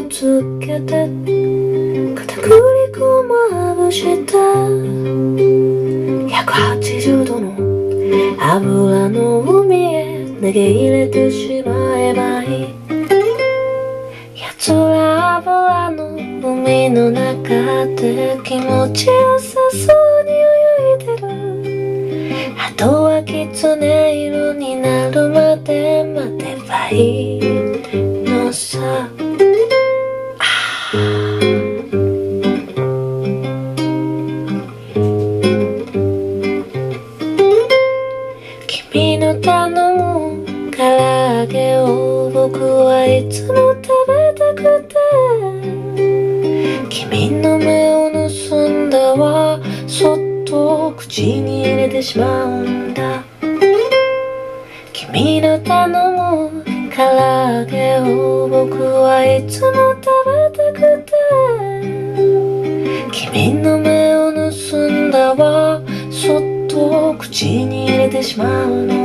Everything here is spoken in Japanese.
つけて片栗粉まぶした180度の油の海へ投げ入れてしまえばいい。やつら油の海の中で気持ちよさそうに泳いでる。あとはきつね色になるまで待てばいいのさ。君の頼む唐揚げを僕はいつも食べたくて、君の目を盗んだわ、そっと口に入れてしまうんだ。君の頼む唐揚げを僕はいつも食べたくて、君の目を盗んだわ、そっと口に入れてしまうの。